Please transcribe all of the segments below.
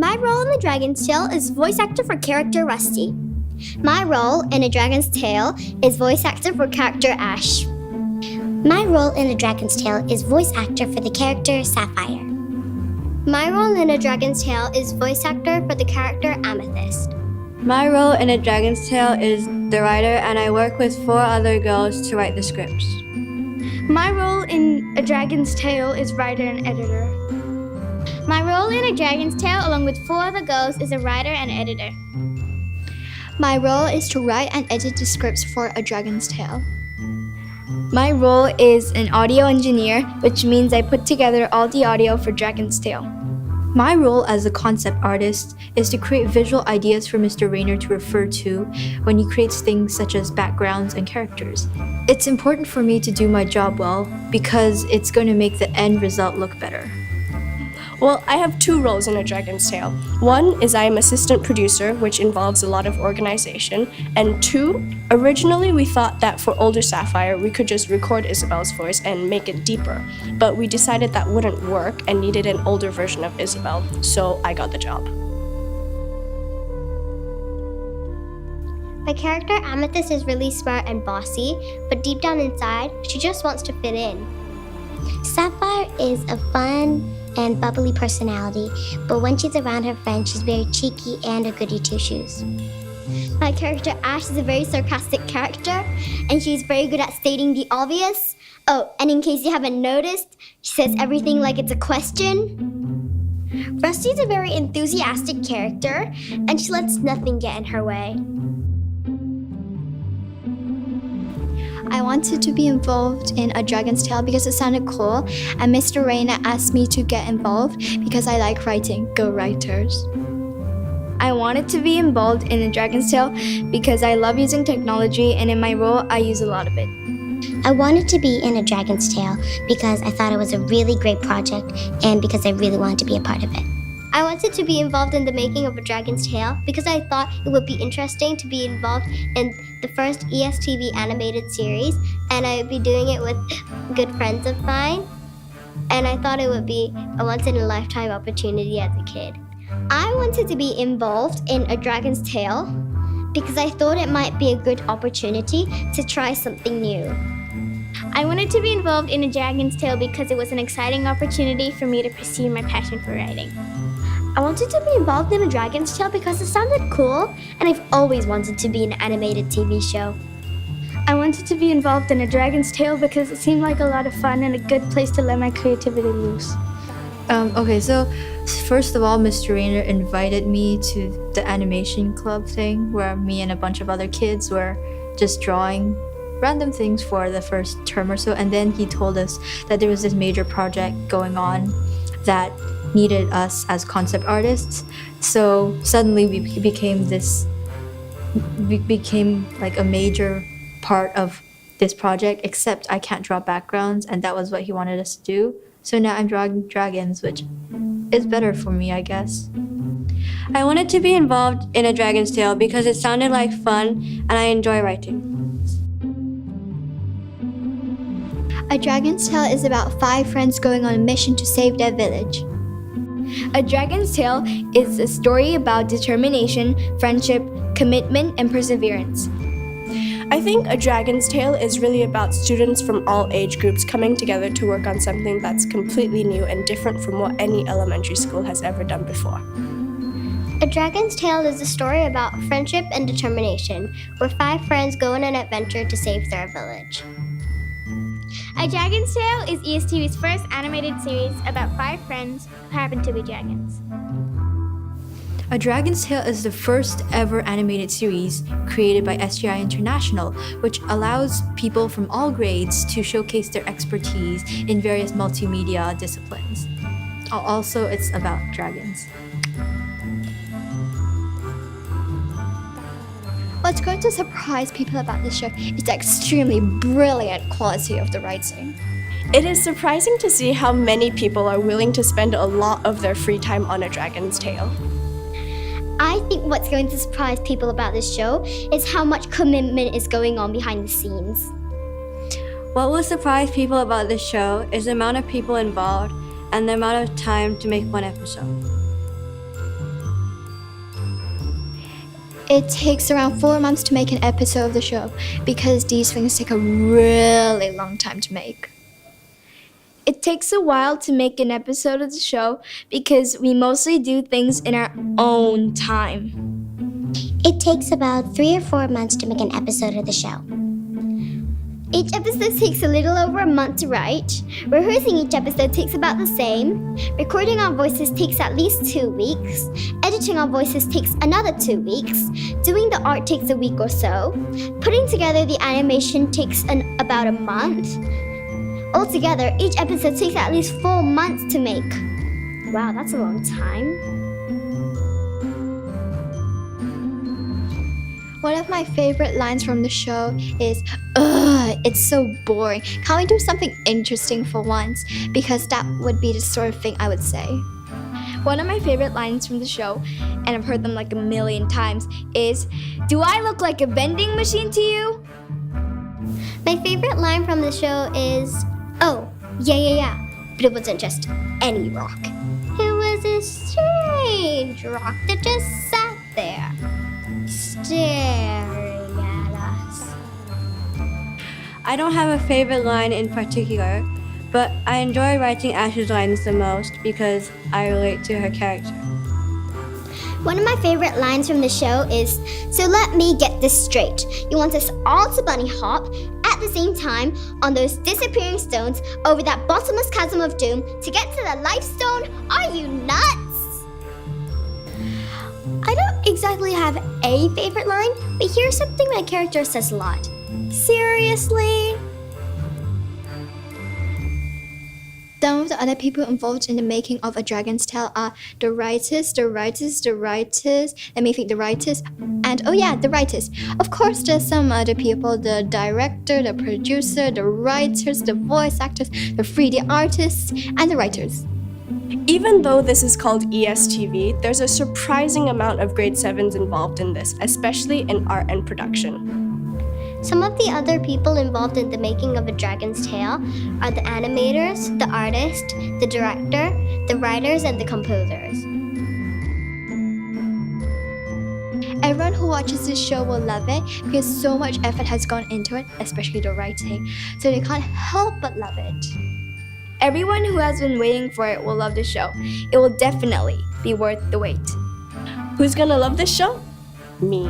My role in A Dragon's Tale is voice actor for character Rusty. My role in A Dragon's Tale is voice actor for character Ash. My role in A Dragon's Tale is voice actor for the character Sapphire. My role in A Dragon's Tale is voice actor for the character Amethyst. My role in A Dragon's Tale is the writer, and I work with 4 other girls to write the scripts. My role in A Dragon's Tale is writer and editor. My role in A Dragon's Tale, along with 4 other girls, is a writer and editor. My role is to write and edit the scripts for A Dragon's Tale. My role is an audio engineer, which means I put together all the audio for Dragon's Tale. My role as a concept artist is to create visual ideas for Mr. Rayner to refer to when he creates things such as backgrounds and characters. It's important for me to do my job well because it's going to make the end result look better. Well, I have 2 roles in A Dragon's Tale. One is I am assistant producer, which involves a lot of organization. And 2, originally we thought that for older Sapphire, we could just record Isabel's voice and make it deeper. But we decided that wouldn't work and needed an older version of Isabel, so I got the job. My character Amethyst is really smart and bossy, but deep down inside, she just wants to fit in. Sapphire is a fun and bubbly personality, but when she's around her friends, she's very cheeky and a goody two-shoes. My character Ash is a very sarcastic character, and she's very good at stating the obvious. Oh, and in case you haven't noticed, she says everything like it's a question. Rusty's a very enthusiastic character, and she lets nothing get in her way. I wanted to be involved in A Dragon's Tale because it sounded cool, and Mr. Rayner asked me to get involved because I like writing. Go writers. I wanted to be involved in A Dragon's Tale because I love using technology, and in my role, I use a lot of it. I wanted to be in A Dragon's Tale because I thought it was a really great project and because I really wanted to be a part of it. I wanted to be involved in the making of A Dragon's Tale because I thought it would be interesting to be involved in the first ESTV animated series, and I would be doing it with good friends of mine, and I thought it would be a once-in-a-lifetime opportunity as a kid. I wanted to be involved in A Dragon's Tale because I thought it might be a good opportunity to try something new. I wanted to be involved in A Dragon's Tale because it was an exciting opportunity for me to pursue my passion for writing. I wanted to be involved in A Dragon's Tale because it sounded cool, and I've always wanted to be in an animated TV show. I wanted to be involved in A Dragon's Tale because it seemed like a lot of fun and a good place to let my creativity loose. Okay, so first of all, Mr. Rayner invited me to the animation club thing where me and a bunch of other kids were just drawing random things for the first term or so, and then he told us that there was this major project going on that needed us as concept artists. So suddenly we became like a major part of this project, except I can't draw backgrounds, and that was what he wanted us to do. So now I'm drawing dragons, which is better for me, I guess. I wanted to be involved in A Dragon's Tale because it sounded like fun and I enjoy writing. A Dragon's Tale is about 5 friends going on a mission to save their village. A Dragon's Tale is a story about determination, friendship, commitment, and perseverance. I think A Dragon's Tale is really about students from all age groups coming together to work on something that's completely new and different from what any elementary school has ever done before. A Dragon's Tale is a story about friendship and determination, where 5 friends go on an adventure to save their village. A Dragon's Tale is ESTV's first animated series about 5 friends who happen to be dragons. A Dragon's Tale is the first ever animated series created by SJII International, which allows people from all grades to showcase their expertise in various multimedia disciplines. Also, it's about dragons. What's going to surprise people about this show is the extremely brilliant quality of the writing. It is surprising to see how many people are willing to spend a lot of their free time on A Dragon's Tale. I think what's going to surprise people about this show is how much commitment is going on behind the scenes. What will surprise people about this show is the amount of people involved and the amount of time to make one episode. It takes around 4 months to make an episode of the show because these things take a really long time to make. It takes a while to make an episode of the show because we mostly do things in our own time. It takes about 3 or 4 months to make an episode of the show. Each episode takes a little over a month to write. Rehearsing each episode takes about the same. Recording our voices takes at least 2 weeks. Editing our voices takes another 2 weeks. Doing the art takes a week or so. Putting together the animation takes about a month. Altogether, each episode takes at least 4 months to make. Wow, that's a long time. One of my favorite lines from the show is, "Ugh, it's so boring. Can't we do something interesting for once?" Because that would be the sort of thing I would say. One of my favorite lines from the show, and I've heard them like a million times, is, "Do I look like a vending machine to you?" My favorite line from the show is, "Oh, yeah. But it wasn't just any rock. It was a strange rock that just sat there, staring at us." I don't have a favorite line in particular, but I enjoy writing Ash's lines the most because I relate to her character. One of my favorite lines from the show is, "So let me get this straight. You want us all to bunny hop at the same time on those disappearing stones over that bottomless chasm of doom to get to the life stone? Are you nuts?" I don't exactly have a favorite line, but here's something my character says a lot. "Seriously?" Some of the other people involved in the making of A Dragon's Tale are the writers, let me think, the writers, and oh yeah, the writers. Of course, there's some other people, the director, the producer, the writers, the voice actors, the 3D artists, and the writers. Even though this is called ESTV, there's a surprising amount of grade 7s involved in this, especially in art and production. Some of the other people involved in the making of A Dragon's Tale are the animators, the artist, the director, the writers, and the composers. Everyone who watches this show will love it because so much effort has gone into it, especially the writing, so they can't help but love it. Everyone who has been waiting for it will love the show. It will definitely be worth the wait. Who's gonna love this show? Me.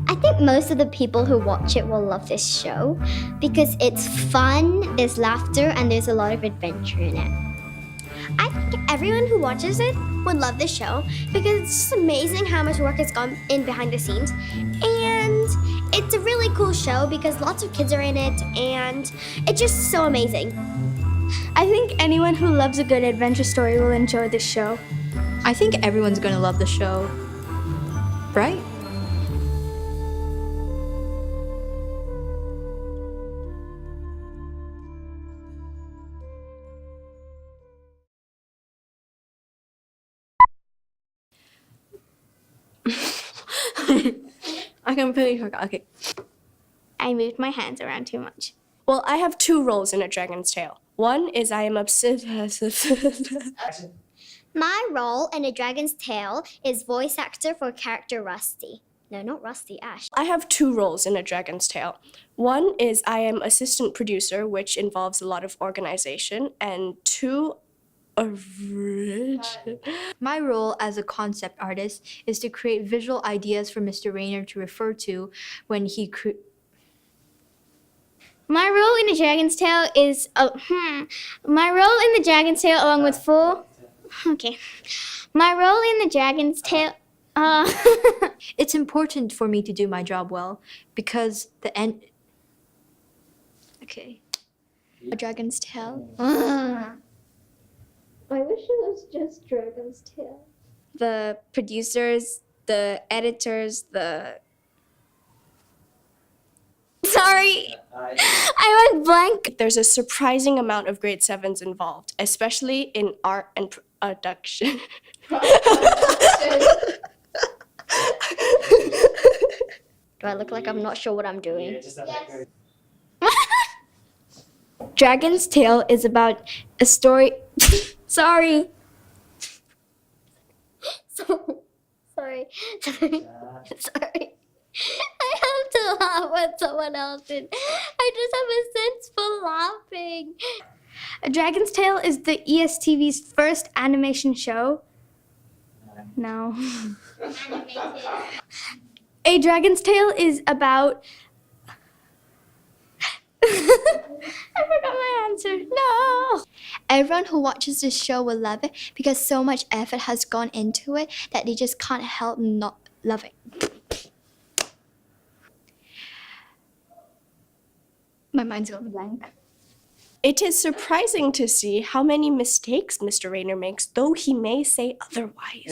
I think most of the people who watch it will love this show because it's fun, there's laughter, and there's a lot of adventure in it. I think everyone who watches it would love this show because it's just amazing how much work has gone in behind the scenes. And it's a really cool show because lots of kids are in it and it's just so amazing. I think anyone who loves a good adventure story will enjoy this show. I think everyone's gonna love the show, right? I completely forgot. Okay. I moved my hands around too much. Well, I have 2 roles in A Dragon's Tale. One is I am obsessed. My role in A Dragon's Tale is voice actor for character Rusty. No, not Rusty, Ash. I have 2 roles in A Dragon's Tale. One is I am assistant producer, which involves a lot of organization, and 2, My role as a concept artist is to create visual ideas for Mr. Rayner to refer to when he My role in The Dragon's Tale is My role in The Dragon's Tale along with full. Okay. My role in The Dragon's Tale. It's important for me to do my job well because the end. Okay. A Dragon's Tale. I wish it was just Dragon's Tale. The producers, the editors, Sorry, I went blank. There's a surprising amount of grade 7s involved, especially in art and production. Do I look like I'm not sure what I'm doing? Yeah, just that yes. Dragon's Tale is about a story. Sorry. Sorry. Sorry. I have to laugh when someone else did. I just have a sense for laughing. A Dragon's Tale is the ESTV's first animation show. No. A Dragon's Tale is about. I forgot my answer. No. Everyone who watches this show will love it because so much effort has gone into it that they just can't help not loving. My mind's going blank. It is surprising to see how many mistakes Mr. Rayner makes, though he may say otherwise.